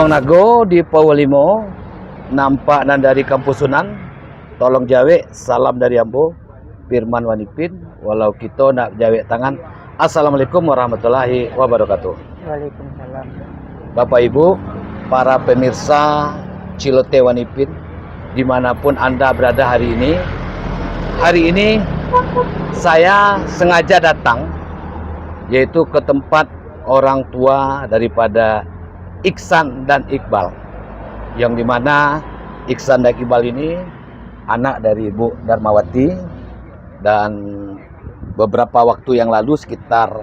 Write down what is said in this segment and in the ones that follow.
Orang Nago di Pawalimo, nampak nan dari Kampus Sunan, tolong jawe, salam dari Ambo, Firman Wanipin, walau kita nak jawe tangan. Assalamualaikum warahmatullahi wabarakatuh. Waalaikumsalam. Bapak Ibu, para pemirsa Cilote Wanipin, dimanapun Anda berada hari ini saya sengaja datang, yaitu ke tempat orang tua daripada Iksan dan Iqbal, yang dimana Iksan dan Iqbal ini anak dari Ibu Darmawati, dan beberapa waktu yang lalu, sekitar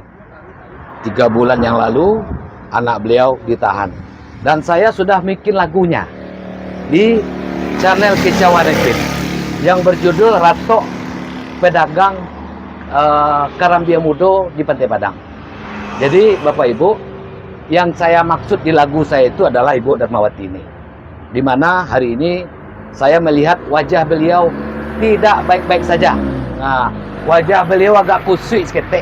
3 bulan yang lalu, anak beliau ditahan. Dan saya sudah bikin lagunya di channel Kicau Wanipin yang berjudul Ratok Pedagang Karambia Mudo di Pantai Padang. Jadi Bapak Ibu, yang saya maksud di lagu saya itu adalah Ibu Darmawati ini, dimana hari ini saya melihat wajah beliau tidak baik-baik saja. Nah, wajah beliau agak kusut seketik,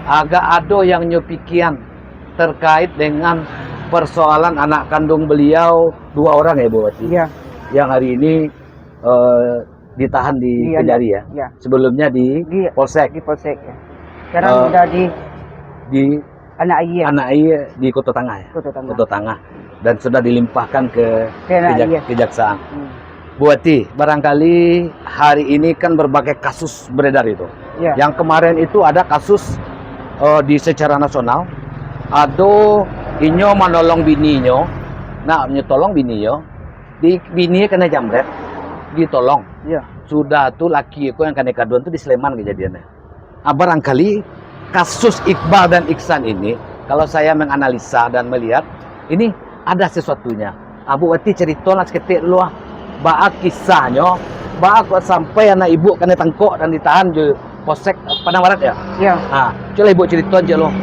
agak ada yang nyopikian terkait dengan persoalan anak kandung beliau 2 orang ya Bu Wati. Iya. Yang hari ini ditahan di Kejari ya. Iya. Sebelumnya di Polsek. Di Polsek ya. Sekarang sudah di Anak Ayah di Kota Tengah ya. Kota Tengah. Dan sudah dilimpahkan ke Kejaksaan. Bu Wati, barangkali hari ini kan berbagai kasus beredar itu. Ya. Yang kemarin itu ada kasus di secara nasional, ada inyo menolong bininya, nah menyetolong bininya, bininya kena jambret, ditolong. Ya. Sudah tuh laki aku yang kena kaduan tuh di Sleman kejadiannya. Barangkali kasus Iqbal dan Iksan ini, kalau saya menganalisa dan melihat, ini ada sesuatunya. Bu Wati cerita lah seketik dulu lah. Baak kisahnya, baak kok sampai anak ibu kena tangkok dan ditahan di Polsek Padang Barat ya? Iya. Nah, coba ibu cerita aja loh.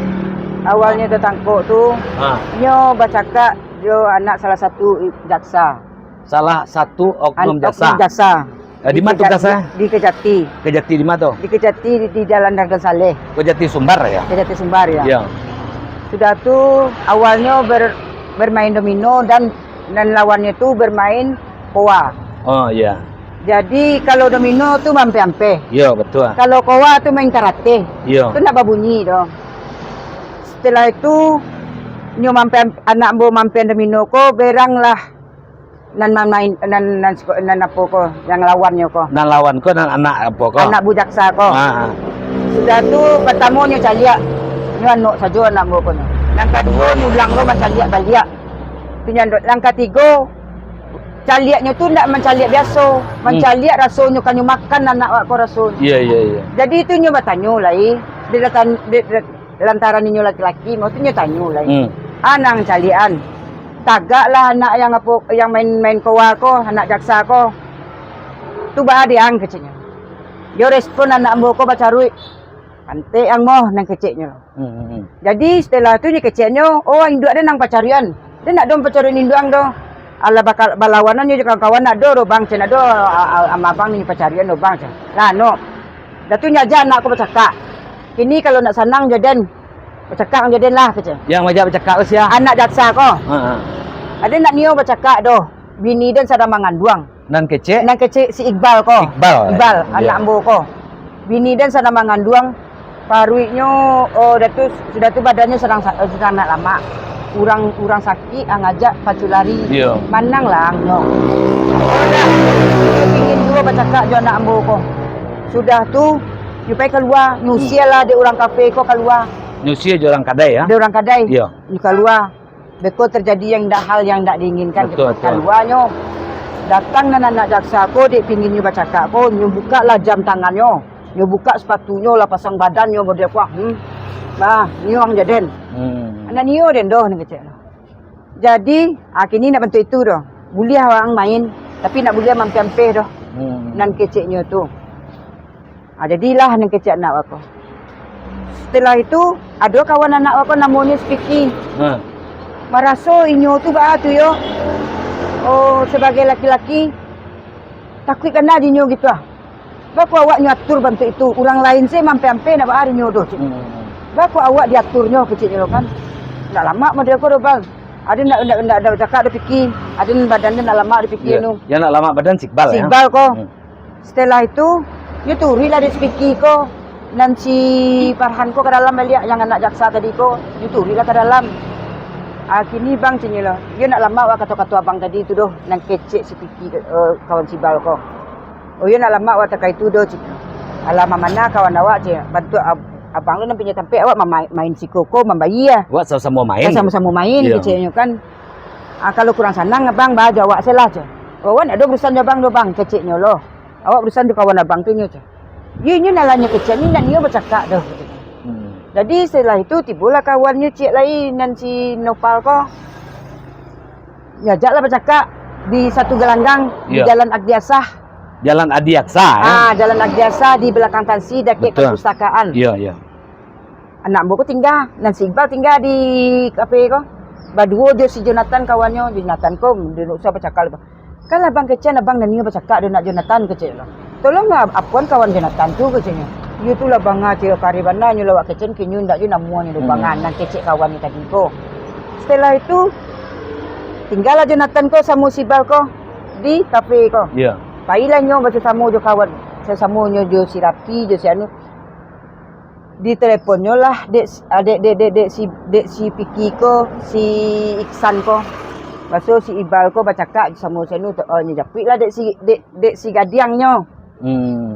Awalnya dia tangkok tuh, nyo bacaka dia anak salah satu jaksa. Salah satu oknum jaksa. Di mana tugasnya? Di Kejati. Kejati di mana tuh? Di Kejati di Jalan Dagang Saleh. Kejati Sumbar ya? Kejati Sumbar ya. Iya. Sudah tuh awalnya bermain domino dan lawannya tuh bermain koa. Oh iya. Jadi kalau domino tuh mampe-ampe. Iya betul. Kalau koa tuh main karate. Iya. Itu nak babunyi dong. Setelah itu nyo anak bo mampe domino ko berang lah nan apa ko yang lawannya ko. Nan lawan ko nan anak apa ko? Anak bujaksa ko. Sudah tuh pertama nyo calia. Nyo anak saja anak bo ko. Yang kedua nulang ko macalia balik. Yang ketiga caliaknya tuh ndak mencaliak biasa, mencaliak rasanya kan makan anak ko rasul. Iya. Jadi itu nyo bertanya lai, di lantaran nyo laki-laki, mau tuh nyo tanya lai. Anang calian. Tagaklah anak yang main kowa ko, anak jaksa ko. Tu bah diang kecilnya. Yo respon anak ambo ko bacarui. Ante ang mo nang kecilnya. Jadi setelah itu ni kecilnya, oh induk ada nang pacarian. Dia nak dong pacarian induang dong. Ala bakal balawanan ni kawan-kawan nak do bang cina do ama bang ni pacarian do bang. Lah no. Datu nyaja anak ko bercakap. Kini kalau nak senang jaden bercakap jaden lah kecil. Yang majak bercakap usia. Anak jaksa ko. Ada nak nio bercakap doh. Bini dan sada manganduang. Nan kecil si Iqbal ko. Iqbal anak ambo ko. Bini dan sada manganduang. Paruiknya sudah tu badannya sedang sangat lama. Urang sakit ngajak pacu lari. Iya. Manang lah no. Udah. Pingin dua bercakap jo anak ambo ko. Sudah tu nyupai keluar, nyusia lah di orang kafe ko keluar. Nyusia je orang kadai ya? Di orang kadai. Iya. Keluar. Beko terjadi hal yang tak diinginkan. Betul. Keluarnya datang anak jaksa ko di pingin nyu bercakap ko, nyu buka lah jam tangannya. Nyu buka sepatunya lah pasang badannya berdua kuah. Bah, nyu ang jaden. Anak nyu den doh ni kecil. Jadi, kini nak bentuk itu doh. Boleh orang main, tapi nak boleh mampe-ampe doh. Nan kecilnya tu. Jadilah nan kecil anak aku. Setelah itu, ada kawan anak aku namanya Spiki. Maraso inyo tu ba tu yo. Oh, sebagai laki-laki takut kena dinyo gitu ah. Baku awak nyatur bantu itu. Orang lain sih mampe-ampe nak bahari nyo doh. Baku awak diaturnya kecilnya lo kan. Nggak lama mau dia ko bang. Ada nak cakap dia fikir. Ada badannya nak lama dia fikir nu. Yang nak lama badan Iqbal ya. Iqbal ko. Setelah itu, dia turi lah dia fikir ko. Dan si Farhan ko ke dalam balik yang anak jaksa tadi ko. Dia turi lah ke dalam. Kini bang cini lah. Dia nak lama wak kata-kata abang tadi tu doh. Nang kecek si fikir kawan si Bal ko. Oh dia nak lama wak taka itu doh. Alamak mana kawan awak je. Bantu abang lu nampinya sampai awak main si Koko membayi ya. Awak sama-sama main. Sama-sama main keceknya kan. Kalau kurang senang abang bah jawab selah je. Oh wan ada urusan abang do bang keceknya loh. Awak urusan tu kawan abang tu nya je. Ye nya nalanya kecek ni nak dia bercakap doh. Jadi setelah itu tibalah kawannya cik lain dan si Nopal ko. Ngajaklah bercakap di satu gelanggang di Jalan Agdiasah. Jalan Adiaksa ya. Jalan Agdiasa di belakang Tansi dekat perpustakaan. Iya. Anak buku tinggal, dan si Iqbal tinggal di kafe ko. Berdua je si Jonathan kawannya, Jonathan ko dia nak usah bercakap. Kan abang kecil abang dan dia bercakap dia nak Jonathan kecil lah. Tolonglah apuan kawan Jonathan tu kecilnya. Dia tu lah bang cik karibana nyu lawak kecil kinyu ndak je namuanya do bangan nan kecil kawan ni tadi ko. Setelah itu tinggallah Jonathan ko sama si Iqbal ko di kafe ko. Iya. Pailah nyo baca sama jo kawan. Saya sama nyo jo si Rapi jo si anu. Di teleponnya lah dek si Piki ko, si Iksan ko. Pasu si Ibal ko bercakap sama si anu nyo japik lah dek si Gadiang nyo.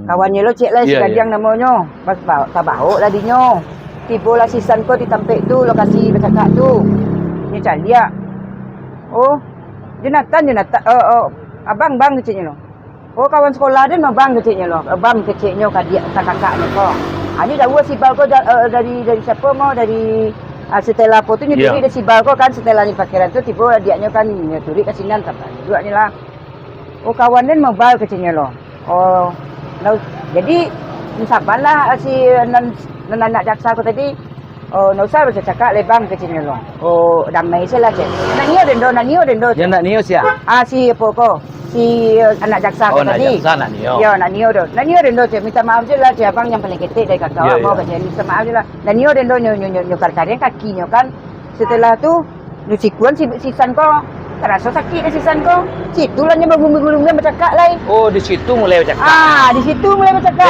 Kawannya lo cek lah si Gadiang namanya. Pas tabahuk lah dinyo. Tiba lah si San ko ditampik tu lokasi bercakap tu. Nyo calia. Oh, Jonathan. Abang kecilnya lo. Oh kawan sekolah dia no bang kecilnya lo. Bang kecilnya kakaknya ko. Ini dah si Bal ko dari siapa mau dari setelah foto nyuri dari si Bal ko kan setelah ni parkiran tu tiba dianya kan nyuri ke sini sampai dua ni lah. Oh kawan dia mau Bal kecilnya lo. Oh jadi misalkan lah si anak jaksa ko tadi. Oh, no usah bercakap lebang kecilnya lo. Oh, damai saja. Nak nio dendo. Yang nak nio siapa? Si apa ko? Si anak jaksa ko tadi. Jaksa nak nio. Ya, nak nio do. Nak nio dendo je. Minta maaf je lah dia abang yang paling ketik dari kakak awak mau baca. Minta maaf je lah. Nak nio dendo nyo karkarnya kakinya kan. Setelah tu sikuan si San ko. Terasa sakit ke si San ko. Situlah nya bergulung-gulungnya bercakap lai. Oh, di situ mulai bercakap. Di situ mulai bercakap.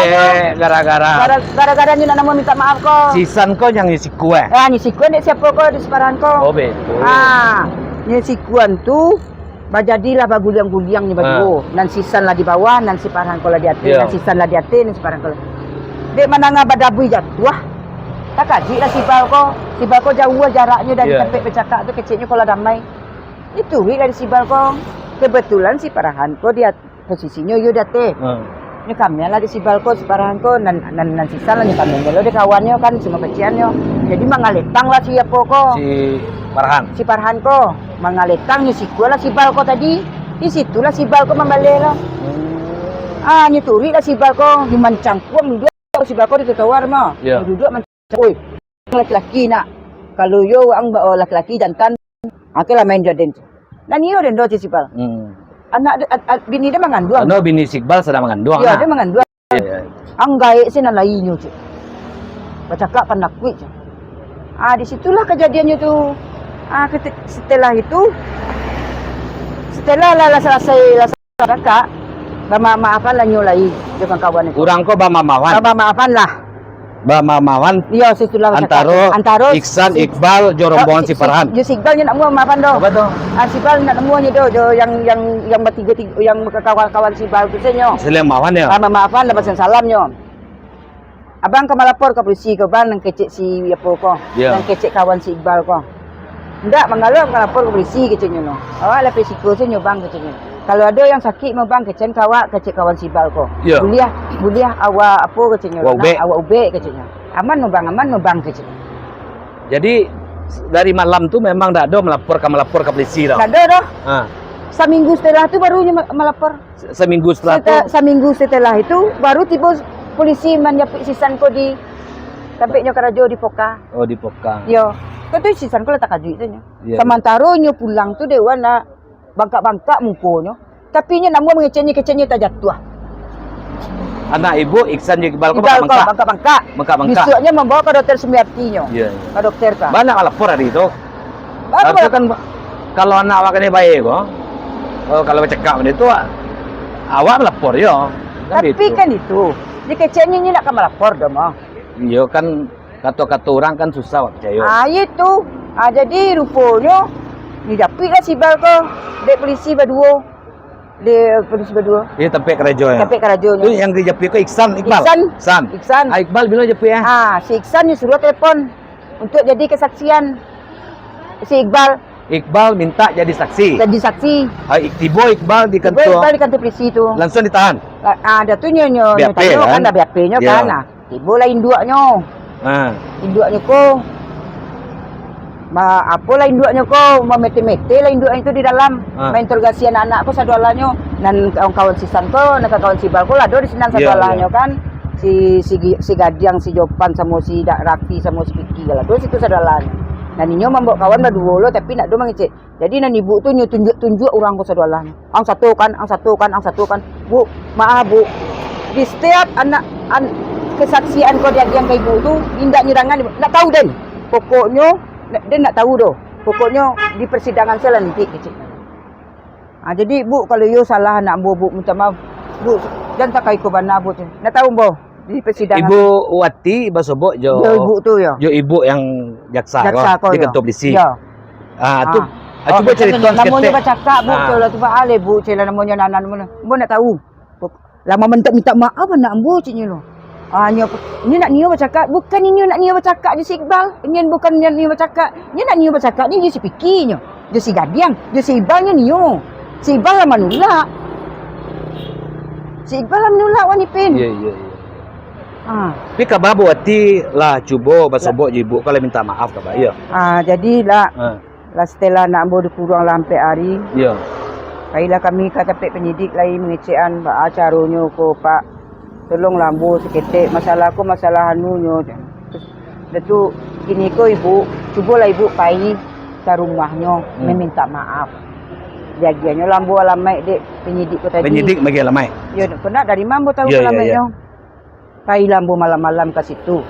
Gara-gara nya nak nama minta maaf ko. Si San ko yang nyisiku Nyisikuan dek siapa ko di separan ko. Oh, betul. Nyisikuan tu bajadilah baguliang-guliang ni baju. Nan si San lah di bawah, nan si Farhan ko lah di atas, nan si San lah di atas, nan si Farhan ko. Dek mana ngabadabui jatuh. Tak kaji lah si Bal ko jauh jaraknya dari tempat bercakap tu kecilnya kalau damai. Itu dari si Bal ko. Kebetulan si Farhan ko dia posisinya yo date. Ni kami lah di si Bal ko, si Farhan ko nan si San lah ni kami lo de kawannya kan semua keciannya. Jadi mangaletang lah si apa ko. Si Farhan ko mangaletang ni si kuala si Bal ko tadi. Di situlah si Bal ko membalik lah. Nyeturi lah si Bal ko di mancangkuang duduk si Bal ko ditawar mah. Duduk mancangkuang. Oi, laki-laki nak. Kalau yo ang laki-laki jantan, lah main jaden. Nah niyo den do si Bal. Anak bini dia mengandung. Bini si Iqbal sedang mengandung. Ya, dia mengandung. Ang gaik sih nalainyo cik. Bercakap panakwi cik. Di situlah kejadiannya tu. Setelah selesai kakak, maafan lah nyo lagi dengan kawan itu. Kurang ko maafan lah. Maafan. Iya, situlah antaro Iksan, Iqbal, Jorombongan si Farhan. Si Iqbal nak mau maafan doh. Apa tu? Si Iqbal nak mau ni doh yang bertiga yang kawan-kawan si Iqbal tu senyo. Selain maafan ya. Maafan lepas salamnya. Abang ke melapor ke polisi ke bang nang kecek si apa ko. Nang kecek kawan si Iqbal ko. Ndak mengalah ke lapor ke polisi keceknya no. Awak lah pesiko senyo bang keceknya. Kalau ada yang sakit mau bang kecen kawak kecek kawan si Iqbal ko. Buliah awak apa keceknya. Awak ubek keceknya. Aman mau bang keceknya. Jadi dari malam tu memang tak ada melapor ke polisi dah. Tak ada dah. Seminggu setelah tu barunya melapor. Seminggu setelah itu baru tiba polisi menyapik sisan ko di tampiknya karajo di Poka. Oh di Poka. Yo. Kata sisan ko letak kaju itu nya. Sementara nyo pulang tu dewan nak bangkak-bangkak mukonyo. Tapi nya namu mengecenya tak jatuh. Anak ibu Iksan Iqbal ko bangkak-bangkak. Besoknya membawa ke dokter Sumiarti nyo. Ke dokter ka. Mana melapor hari itu? Harusnya kan kalau anak awak ini baik kok. Kalau bercakap benda tu awak melapor yo. Tapi kan itu, di kecilnya ni nak kan melapor dah mah. Yo kan kata-kata orang kan susah awak percaya. Itu. Jadi rupanya ni dapik lah si Bal ko. Dek polisi berdua. Dia tempat kerja ya. Tempat kerja Tu yang dia japi ko Iksan, Iqbal. Iksan. Iqbal bila japi ya? Si Iksan ni suruh telefon untuk jadi kesaksian. Si Iqbal minta jadi saksi. Jadi saksi. Tiba Iqbal di kantor. Iqbal di kantor polisi tu. Langsung ditahan. Ada tu nyo BAP kan dah BAP-nya Ya. kan. Tiba lah induknya. Induknya ko. Apa lah induknya ko, memete-mete lah induknya itu di dalam. Menginterogasi anak-anak ko sadualannya. Dan kawan-kawan si San ko, dan kawan si Bal ko lah do di sinan sadualannya kan. Si Gadiang, si Jopan sama si Rafi sama si Piki lah. Do situ sadualannya. Dan inyo membawa kawan berdua lo tapi nak do mangicit. Jadi nan ibu tu nyo tunjuk orang ko sadualannya. Ang satu kan. Bu, maaf bu. Di setiap kesaksian ko yang ke ibu tu indak nyerangan nak tahu den. Pokoknya dia nak tahu doh. Pokoknya di persidangan saya nanti kecil. Jadi bu kalau yo salah nak bu minta maaf. Bu jangan takai ko bana bu. Nak tahu bu di persidangan. Ibu Wati basobok jo. Yo ibu tu yo. Jo ibu yang jaksa ko di kantor polisi. Ya. Tu cuba cerita namanya bercakap bu kalau tu ale bu cela namanya nanan mana. Bu nak tahu. Lama minta maaf nak bu ciknya lo. Ini nak niyo bercakap, bukan ini nak niyo bercakap je si Iqbal. Ini bukan niyo bercakap. Ini nak niyo bercakap ni je si Pikinya. Je si Gadiang, je si Iqbalnya niyo. Si Iqbal lah menolak. Si Iqbal lah menolak Wanipin. Ya. Tapi kabar Bu Wati lah cuba basobok je ibu kalau minta maaf kabar. Ya. Jadilah lah setelah nak ambil dikurang lah sampai hari. Ya. Kailah kami kata penyidik lain mengecekan caranya ko Pak. Tolong lambu seketik masalah hanunyo. Dah tu kini ko ibu, cubalah ibu pai ke rumahnya meminta maaf. Jagiannya lambu alamat dek penyidik ko tadi. Penyidik bagi alamat. Ya, pernah dari mambo tahu alamatnya. Pai lambu malam-malam ke situ.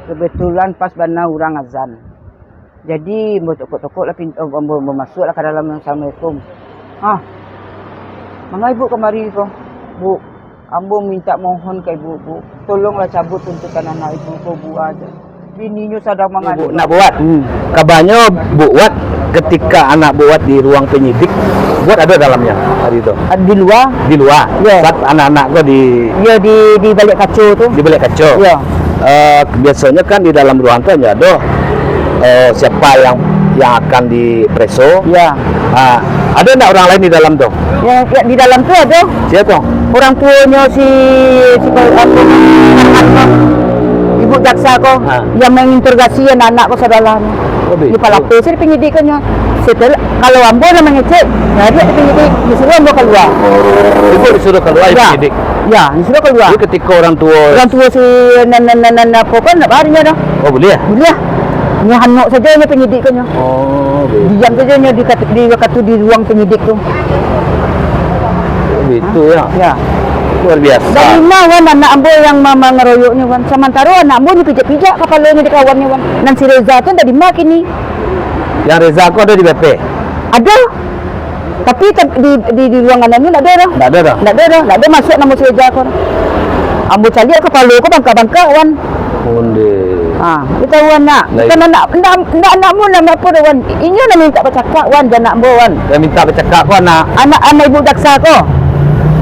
Kebetulan pas bana orang azan. Jadi ambo tokok-tokok lah pintu ambo masuklah ke dalam. Assalamualaikum. Mangga ibu kemari ko. Bu, ambo minta mohon ke ibu, bu. Tolonglah cabut tuntutan anak ibu ko bu aja. Bininya sedang mengadu. Nak buat. Kabarnya buat ketika anak buat di ruang penyidik, buat ada dalamnya hari itu. Di luar? Di luar. Ya. Saat anak-anak gua di balik kaca tu. Di balik kaca. Ya. Biasanya kan di dalam ruang tu hanya ada siapa yang akan dipreso. Ya. Ada enggak orang lain di dalam tu? Ya, di dalam tu ada. Siapa? Orang tuanya si ibu jaksa ko yang menginterogasi anak ko saudaranya. Di palapis sih penyidikannya. Setelah kalau ambo nak mengecek, dia penyidik disuruh ambo keluar. Ibu disuruh keluar penyidik. Ya, disuruh keluar. Jadi ketika orang tua si nan apa kan nak harinya dah. Oh boleh? Boleh. Ni hanok saja nya penyidikannya. Oh, diam saja nya di ruang penyidik tu. Itu ya. Ya. Luar biasa. Dari mana anak ambo yang mama ngeroyoknya kan. Sementara anak ambo ni pijak-pijak kepalanya di kawannya kan. Dan si Reza tu dah dimak ini. Yang Reza aku ada di BP? Ada. Tapi di ruangan ni tak ada dah. Tak ada masuk nama si Reza aku. Ambo cari kepala aku bangka-bangka kan. Kita wan nak. Bukan anak mu nak apa dah wan. Ini nak minta bercakap wan dan anak ambo wan. Dia minta bercakap ko anak. Anak ibu jaksa ko.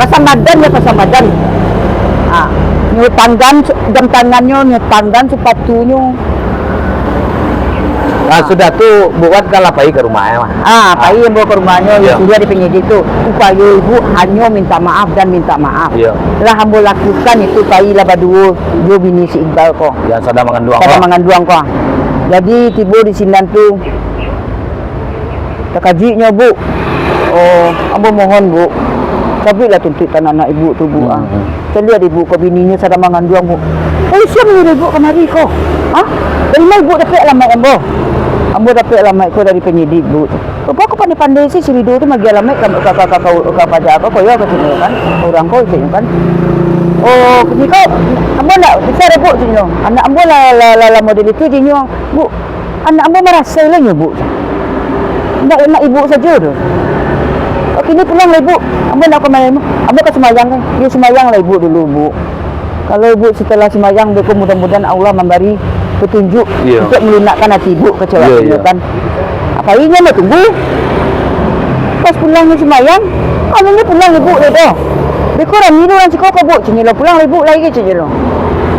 Pasang badan. Nyo tanggan jam tangannya, nyo tanggan sepatunya. Sudah tu buat kalau pergi ke rumahnya mah. Pergi bawa ke rumahnya, sudah di penyidik tu. Upaya ibu hanya minta maaf dan minta maaf. Ya. Lah hamba lakukan itu pergi lah berdua dua bini si Iqbal ko. Yang sedang mengandung ko. Sedang mengandung ko. Jadi tiba di sinan tu. Takajinya bu. Hamba mohon bu. Sabitlah tuntutan anak ibu tu bu. Saya lihat ibu ko bininya sedang mengandung bu. Siapa menyuruh ibu kemari ko? Dari mana ibu dapat alamat ambo? Ambo dapat alamat ko dari penyidik bu. Apa aku pandai-pandai sih si video tu bagi alamat kakak pajak apa kau ya ke sini kan? Orang kau sini kan? Ni kau ambo nak bicara bu sini lo. Anak ambo lah model itu je nyo. Bu, anak ambo merasa lah nyo bu. nak ibu saja tu. Okey ni pulang lah ibu. Ambo nak ke mana? Ambo ke semayang kan? Dia semayang lah ibu dulu bu. Kalau ibu setelah semayang, dia mudah-mudahan Allah memberi petunjuk untuk melunakkan hati ibu kecewa kan. Apa ini mau tunggu? Pas pulang ni semayang, ni pulang ibu dia tu. Beko orang ni orang cakap kau bu, cini lo pulang ibu lagi cini lo.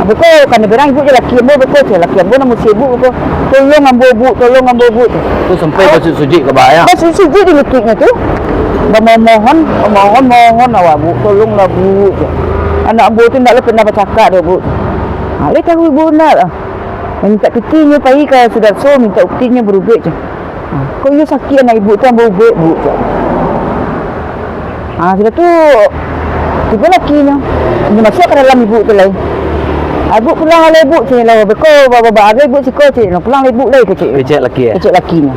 Beko kan berang ibu je laki ambo beko je laki ambo nama si ibu beko. Tolong ambo bu tu. Tu sampai basuh suji ke bahaya. Basuh suji di lututnya tu. Mohon awak bu, tolonglah bu. Anak bu tu nak pernah bercakap dia bu. Dia tahu ibu nak lah. Minta petinya pagi kalau sudah so minta petinya berubik je. Kau you sakit anak ibu tu ambil ubik bu. Sudah tu tiba lakinya. Dia masuk ke dalam ibu tu lain. Ibu pulang oleh ibu cik lah. Beko bapa ada ibu siko cik. Pulang ibu lagi ke cik. Kecik laki ya. Kecik lakinya.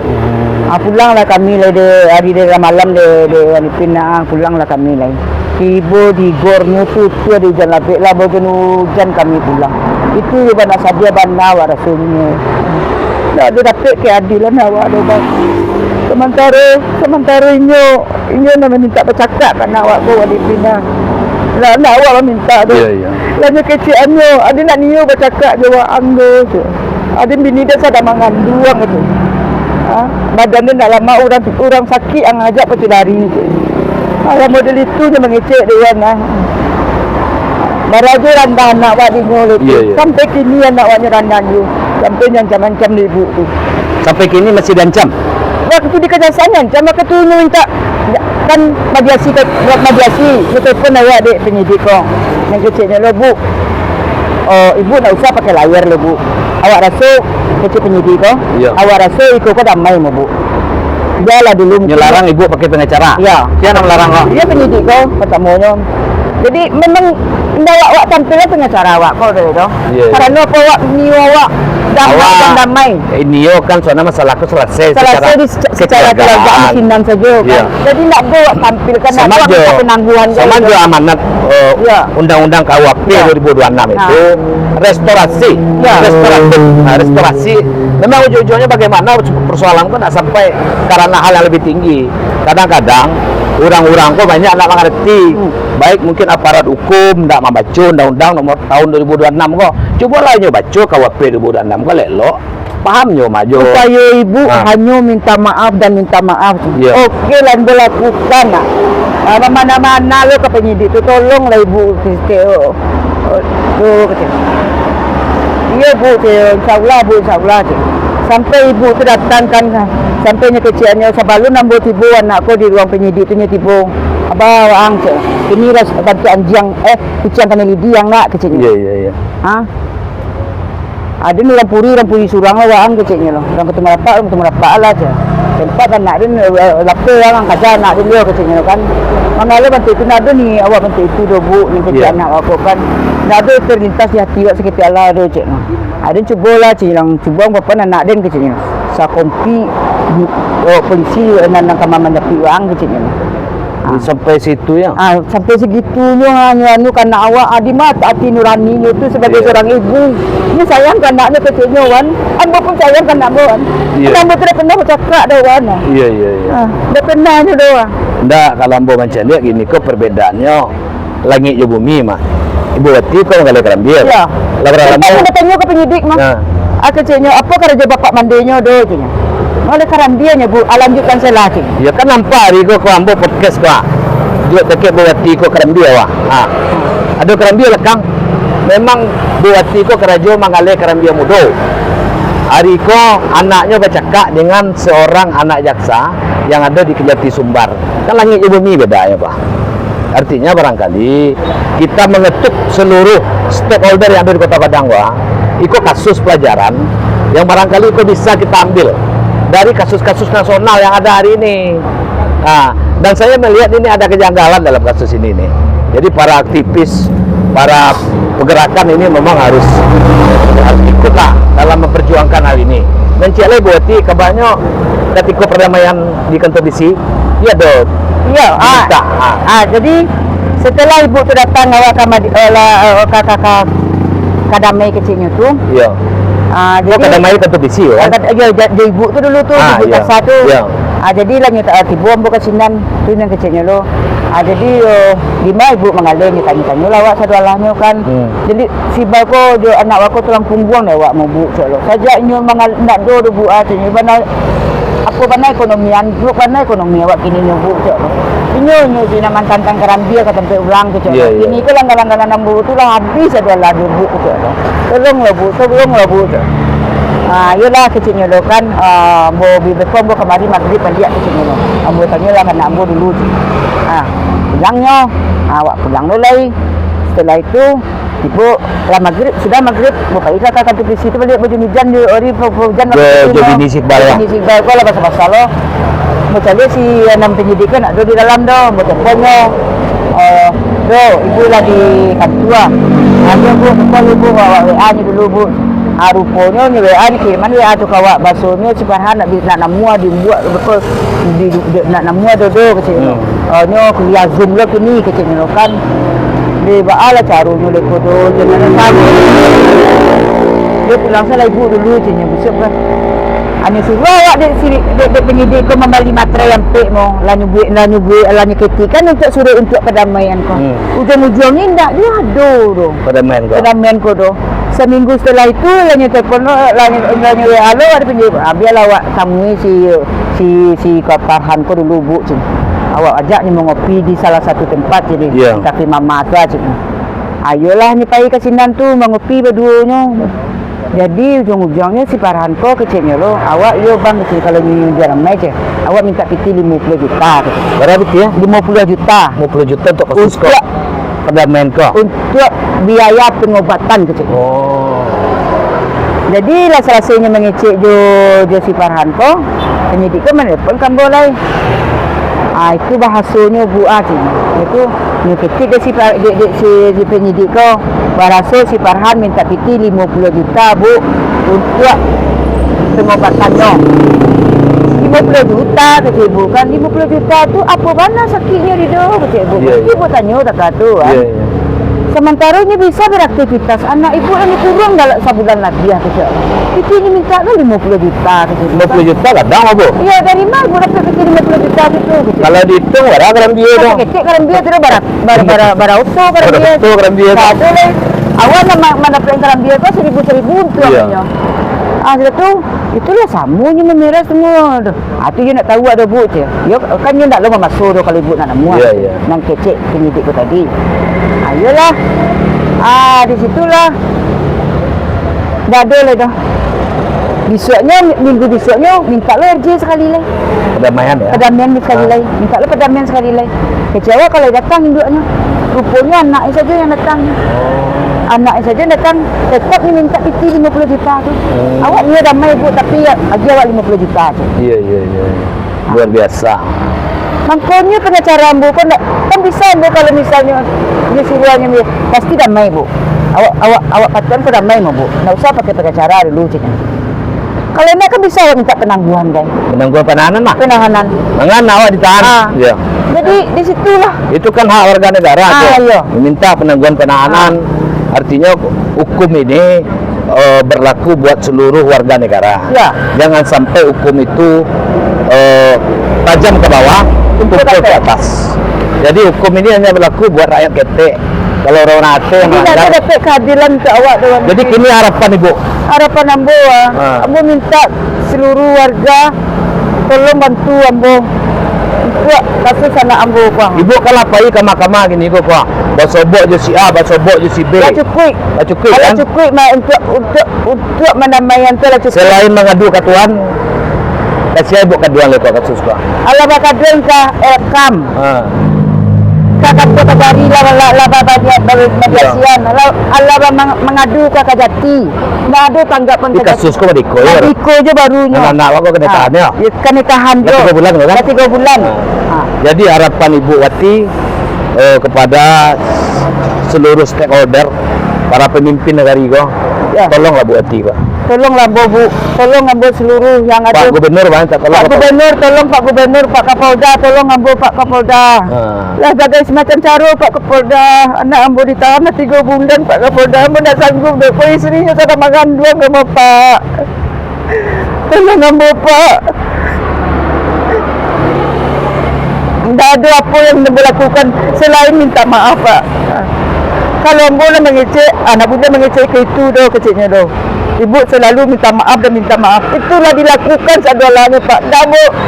Pulang lah kami lah dia hari dia malam dia ni pindah pulang lah kami lah. Ibu di gornya tu di jalan labik lah bagian hujan kami pulang. Itu yang nak saja bana awak rasulnya. Tak ada dapat keadilan awak ada bang. Sementara inyo nak minta bercakap kan awak bawa di pindah. Lah nak awak minta tu. Ya. Lagi keciannya ada nak niyo bercakap je awak anggo tu. Ada bini dia sada mengandung tu. Badan dia nak lama orang sakit yang ajak pergi lari tu. Kalau model itu dia mengecek dia kan. Barajo randah anak awak di mulut tu. Sampai kini anak awaknya randah you. Sampai ngancam-ngancam di ibu tu. Sampai kini masih diancam. Waktu di kejaksaan sama ketua minta kan mediasi buat mediasi. Dia telefon awak dek penyidik kau. Yang kecilnya lo bu. Ibu nak usah pakai layar lo bu. Awak rasa kecil penyidik kau. Awak rasa ikut kau damai mo bu. Dia lah dulu Nyelarang ibu pakai pengacara. Ya. Siapa nak melarang kau? Dia penyidik kau pertamanya. Jadi memang awak tampilnya pengacara awak kau dah tu. Karena apa awak ni awak damai. Ini kan soalnya masalahku selesai secara keluargaan sinan saja kan. Jadi nak buat tampilkan sama apa penangguhan sama juga amanat undang-undang KUHP 2026 itu restorasi. Restorasi memang ujung-ujungnya bagaimana persoalan kan tak sampai karena hal yang lebih tinggi. Kadang-kadang orang-orang kok banyak nak mengerti. Baik mungkin aparat hukum tak membaca undang-undang nomor tahun 2026 kok. Cubalah nyo baca KUHP 2026 kok lelok. Paham nyo maju. Supaya ibu hanya minta maaf dan minta maaf. Okey lah berlakukan nak. Mana-mana lo ke penyidik tu tolonglah ibu tu kata. Ya bu, insyaAllah tu. Sampai ibu tu datangkan sampainya kecilnya sebelum nambah tibu anakku di ruang penyidik tu tibu. Abah wang tu. Ini ras bantuan jiang kucing kan lidi yang nak kecilnya. Ya. Ada ni rampuri surang lah wang kecilnya loh. Orang ketemu rapat lah je. Tempat kan nak dia lapar orang kajar nak dia kecilnya kan. Mana bantu itu nak ada ni awak bantu itu dah bu ni kecil anak awak kan. Nak ada terlintas di hati awak sakit Allah ada cik. Ada cubalah cik yang cuba berapa anak dia kecilnya. Sakompi polisi nak kamar mendapi wang kecilnya. Sampai situ ya. Sampai segitunya hanya karena awak adimat hati nurani itu sebagai seorang ibu. Ini sayang kan anaknya kecilnya wan. Ambo pun sayang kan anak wan. Ambo tidak pernah bercakap dah wan. Iya. Tidak pernah je dah. Ndak kalau ambo macam dia gini kok perbedaannya langit je bumi mah. Ibu hati kau enggak ada kerambir. Ya. Laporan ambo. Kita tanya ke penyidik mah. Kecilnya apa kerja bapak mandinya doh kecilnya. Oleh karambianya bu, lanjutkan saya lagi. Ya kan nampak hari ko ambo podcast ko. Dia tekek buati ko karambia wah. Ada karambia lah Kang. Memang buati ko kerajo mangale karambia mudo. Hari ko anaknya bercakap dengan seorang anak jaksa yang ada di Kejati Sumbar. Kan langit bumi beda ya Pak. Artinya barangkali kita mengetuk seluruh stakeholder yang ada di Kota Padang wah. Iko kasus pelajaran yang barangkali iko bisa kita ambil dari kasus-kasus nasional yang ada hari ini. Dan saya melihat ini ada kejanggalan dalam kasus ini nih. Jadi para aktivis, para pergerakan ini memang harus ikutlah dalam memperjuangkan hal ini. Dan cile buati kebanyak ketika perdamaian di kantor DC, iya dong. Iya. Jadi setelah ibu tu datang awak kakak kadamai kecilnya tu. Iya. Jadi kadamai kantor DC ya. Ya, ibu tu dulu tu ibu kasar tu. Jadi lah nyo tak tibu ambo kasinan tu yang kecilnya lo. Jadi lima ibu mengalir nyo tanya lah awak satu alahnya kan. Jadi si bako jo anak wako tulang punggung awak mau bu lo. Saja nyo nak do bu nyo bana apa bana ekonomian, bu bana ekonomi awak kini nyo bu lo. Nyo dinaman tantang kerambia kata sampai ulang ke lo. Ini ko langgalan ambo tu lah habis satu alah bu lo. Tolong lah bu. Yelah kecilnya lo kan mau bibeko mau kemari maghrib dia kecilnya lo. Ambo tanya lah anak ambo dulu. Pulangnya, awak pulang lagi. Setelah itu, ibu lah maghrib sudah maghrib. Buka islah kakak di situ balik baju hujan di ori hujan. Jadi nisikbal ya. Nisikbal ko lah bahasa lo. Mau cari si enam penyidikan ada di dalam do. Mau teleponnya. Ibu lah di kantua. Hanya bu, kalau ibu awak WA-nya dulu bu. Rupanya ni WA ni kiriman WA tu kawak basuhnya si Farhan nak namua dibuat betul nak namua dodo kecil. Nyo kuliah Zoom lo kini kecil lo kan. Dia baala carunya le kodo jangan sama. Dia pulang saya ibu dulu cenya busuk kan. Ani suruh awak dek penyidik ko membeli materai yang pek mo lanyu ketik kan untuk suruh untuk kedamaian ko. Ujung-ujungnya ndak dia ado. Kedamaian ko do. Seminggu setelah itu lanyu telepon lanyu WA lo ada penyidik. Biarlah awak temui si Farhan ko dulu bu cing. Awak ajak ni mengopi di salah satu tempat jadi kaki mama tu aja. Ayolah ni pergi ke sinan tu mengopi berduanya. Jadi ujung-ujungnya si Farhan ko kecilnya lo. Awak yo bang kecil kalau ni jalan meja. Awak minta piti 50 juta. Berapa piti ya? 50 juta. 50 juta untuk kasus ko. Pendamaian ko. Untuk biaya pengobatan kecil. Jadi lah selesainya mengecek jo si Farhan ko. Penyidik ko menelpon kan boleh. Itu bahasanya bu Acing. Itu ketik dia si penyidik ko. Bahasa si Farhan minta piti 50 juta bu untuk pengobatannya. 50 juta kecil bu kan 50 juta tu apa mana sakitnya di do kecil bu. Ibu tanya tak tu kan. Sementara ini bisa beraktivitas anak ibu ini kurang dalam sebulan lagi ya kecil. Piti ini minta tu 50 juta kecil. 50 juta kadang bu? Iya dari mana bu dapat piti 50 juta itu kecil. Kalau dihitung berapa kerambia tu? Kecil kerambia tu bara auto kerambia. Satu leh. Awal mana plan kerambia tu 1,000 untuk namanya. Sudah tu itulah samunya memerah semua. Tu dia nak tahu ada bu je. Yo kan dia tak lama masuk tu kalau ibu nak namua. Nang kecek penyidik tu tadi. Ayolah. Di situlah. Dah ada lah dah. Minggu besoknya minta lo RJ sekali lagi. Pendamaian ya? Pendamaian sekali lagi. Minta lo pendamaian sekali lagi. Kecewa kalau datang induknya. Rupanya anaknya saja yang datang. Anaknya saja datang tetap ni minta piti 50 juta tu. Awak ni damai bu tapi bagi awak 50 juta tu. Iya. Luar biasa. Makanya pengacara ambo kan bisa ambo kalau misalnya dia suruhnya pasti damai bu. Awak patuan ko damai mo bu. Enggak usah pakai pengacara dulu cik. Kalau nak kan bisa awak minta penangguhan kan. Penangguhan penahanan mah. Penahanan. Mangan awak ditahan. Iya. Jadi di situlah. Itu kan hak warga negara tuh. Iya. Meminta penangguhan penahanan. Artinya hukum ini berlaku buat seluruh warga negara. Ya. Jangan sampai hukum itu tajam ke bawah, tumpul ke atas. Jadi hukum ini hanya berlaku buat rakyat ketek. Kalau orang Aceh yang melanggar. Tidak dapat keadilan ke awak doang. Jadi kini harapan ibu. Harapan ambo, ambo minta seluruh warga tolong bantu ambo. Buat kasus anak ambo kuang. Ibu kalau pergi ke mahkamah gini kok kuang. Basobok je si A, basobok je si B. Dah cukup. Kalau kan? Cukup untuk mendamaikan tu lah cukup. Selain mengadu ke Tuan, kasih ibu kaduan le kasus kuang. Allah bakaduan ke Ekam. Kakak tu kabari la mediasian. Allah mengadu ke Kajati. Mengadu tanggapan Kajati. Kasus kau Diko ya. Diko je barunya. Anak awak kau kena tahan ya. Kena tahan tu. 3 bulan kan? 3 bulan. Jadi harapan Ibu Wati kepada seluruh stakeholder, para pemimpin negara ini, tolonglah Bu Wati, Pak. Tolonglah Bu, tolong ambil seluruh yang ada. Pak Gubernur banyak tak tolong. Pak Gubernur, tolong Pak Gubernur, Pak Kapolda, tolong ambil Pak Kapolda. Lah bagai semacam cara Pak Kapolda, anak ambil ditahan 3 bulan Pak Kapolda, ambil tak sanggup dek. Istrinya tak makan 2 sama Pak. Tolong ambil Pak. Tidak ada apa yang Ambo lakukan selain minta maaf, Pak. Kalau Ambo nak mengecek, anak bunda mengecek ke itu doh kecilnya doh. Ibu selalu minta maaf dan minta maaf. Itulah dilakukan seadalanya, Pak.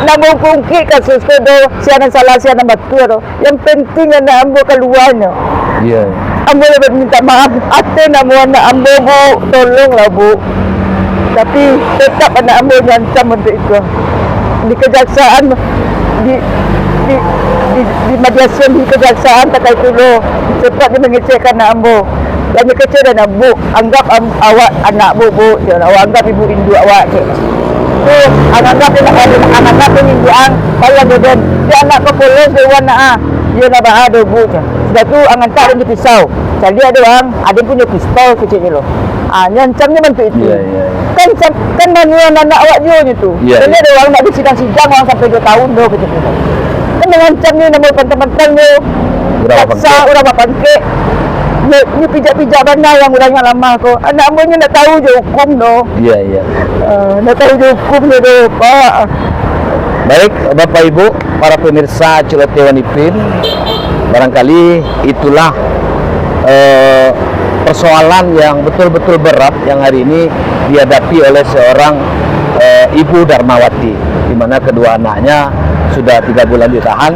Namo kungkit kasus itu doh. Siapa salah, siapa betul doh. Yang penting anak Ambo keluarnya. Iya. Ambo lebih minta maaf. Ate namo anak Ambo, Bu. Tolonglah, Bu. Tapi tetap anak Ambo nyancam untuk itu. Di kejaksaan, di mediasi di kejaksaan tak itu loh. Cepat dia mengecekkan anak Ambo. Dan dia kecil dan Bu, anggap awak anak Bu, awak anggap ibu induk awak je. Tu, anggap dia anggap dia induk ang, kalau dia anak ke polis dia wan nak dia nak ada Bu je. Sudah tu angan tak dia pisau. Jadi ada orang, ada punya pistol kecil je loh. Nyancamnya bantu itu. Iya. Kan manual anak awak je tu. Jadi ada orang nak disidang-sidang orang sampai 2 tahun doh kecil tu. Kan mengancamnya nama pentang-pentang tu. Jaksa orang pangkek. Ni pijak-pijak mana yang orangnya lama ko. Anak mu nak tahu je hukum doh. Iya. Nak tahu je hukum je doh, Pak. Baik, Bapak Ibu, para pemirsa Celoteh Ipin, barangkali itulah persoalan yang betul-betul berat yang hari ini dihadapi oleh seorang Ibu Darmawati, di mana kedua anaknya sudah 3 bulan ditahan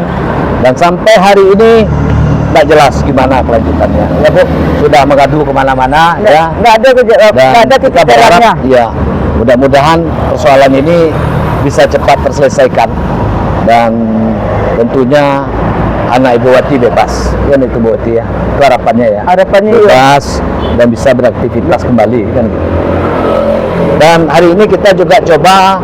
dan sampai hari ini tidak jelas gimana kelanjutannya. Ya Bu, sudah mengadu kemana-mana ya. Nggak ada kita berharap ya mudah-mudahan persoalan ini bisa cepat terselesaikan dan tentunya anak Ibu Wati bebas. Kan itu Bu Wati ya. Itu harapannya ya. Harapannya bebas dan bisa beraktivitas kembali kan. Dan hari ini kita juga coba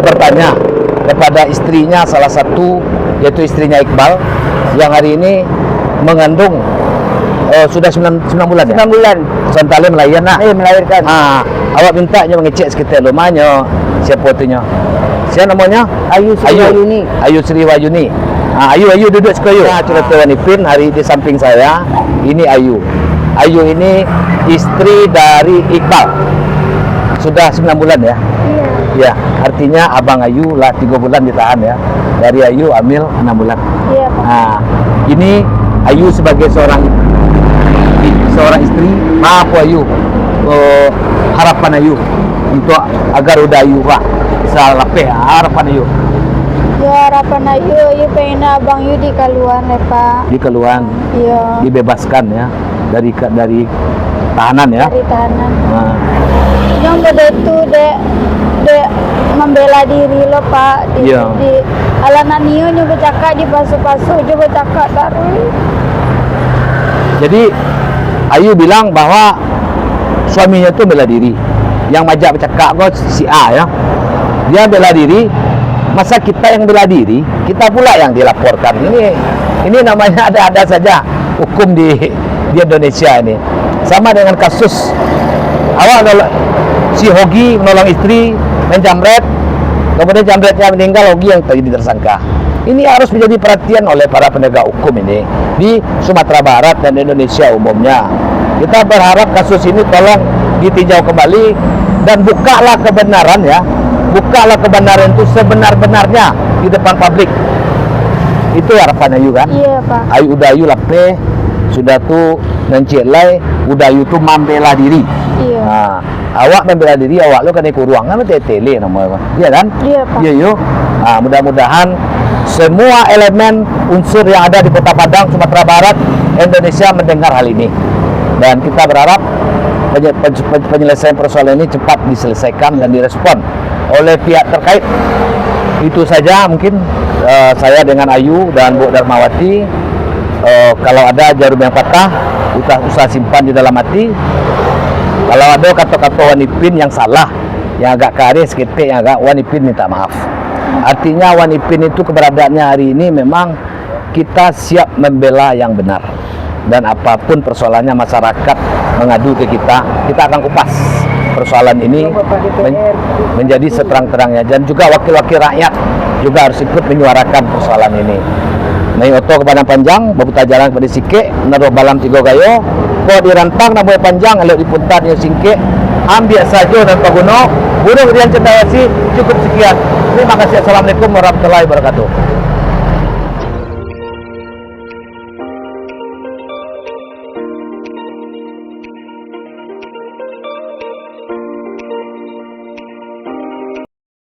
bertanya kepada istrinya salah satu, yaitu istrinya Iqbal yang hari ini mengandung sudah 9 bulan ya? 9 bulan. Sontale melahirkan nak? Melahirkan. Awak mintanya mengecek sekitar rumahnya. Siapa tunya? Siapa namanya? Ayu Sri Wahyuni. Ayu Sri Wahyuni. Ayu duduk sekali. Celoteh Ipin hari di samping saya. Ini Ayu. Ayu ini istri dari Iqbal. Sudah 9 bulan ya? Iya. Ya, artinya abang Ayu lah 3 bulan ditahan ya. Dari Ayu ambil 6 bulan. Iya, Pak. Ini Ayu sebagai seorang istri, maaf Ayu, harapan Ayu untuk agar udah Ayu Pak bisa lapeh harapan Ayu. Ya harapan Ayu pengen abang Yu di keluar ya Pak. Di keluar, Iya. dibebaskan ya dari tahanan ya. Dari tahanan. Yang beda itu dek membela diri lo Pak. Di alanan Yu nyoba cakap di pasu-pasu nyoba cakap taruh. Jadi Ayu bilang bahwa suaminya itu bela diri. Yang majak bercakap kok si A ya. Dia bela diri. Masa kita yang bela diri, kita pula yang dilaporkan. Ini namanya ada-ada saja hukum di Indonesia ini. Sama dengan kasus si Hogi menolong istri menjamret, kemudian jamretnya meninggal, Hogi yang jadi tersangka. Ini harus menjadi perhatian oleh para penegak hukum ini di Sumatera Barat dan Indonesia umumnya. Kita berharap kasus ini tolong ditinjau kembali dan bukalah kebenaran ya. Bukalah kebenaran itu sebenar-benarnya di depan publik. Itu harapan Ayu kan? Iya Pak. Ayu lapeh sudah tuh nencilai udah Ayu tuh membela diri. Iya. Awak membela diri, awak lo kan ikut ruang kan tele namanya. Iya kan? Iya Pak. Iya yuk. Mudah-mudahan semua elemen unsur yang ada di Kota Padang, Sumatera Barat, Indonesia mendengar hal ini. Dan kita berharap penyelesaian persoalan ini cepat diselesaikan dan direspon oleh pihak terkait. Itu saja mungkin saya dengan Ayu dan Bu Darmawati. Kalau ada jarum yang patah, usah simpan di dalam hati. Kalau ada kata-kata Wanipin yang salah, yang agak kare sedikit, yang agak Wanipin minta maaf. Artinya Wanipin itu keberadaannya hari ini memang kita siap membela yang benar. Dan apapun persoalannya masyarakat mengadu ke kita akan kupas persoalan ini menjadi seterang-terangnya. Dan juga wakil-wakil rakyat juga harus ikut menyuarakan persoalan ini. Naik oto ke Padang Panjang, babuta jalan kepada Sike, naruh balam tiga gayo, kok dirantang nabuh panjang, alok dipuntar yang Sike, ambil saja dan paguno, bunuh Rian Cendawasi, cukup sekian. Terima kasih. Assalamualaikum warahmatullahi wabarakatuh.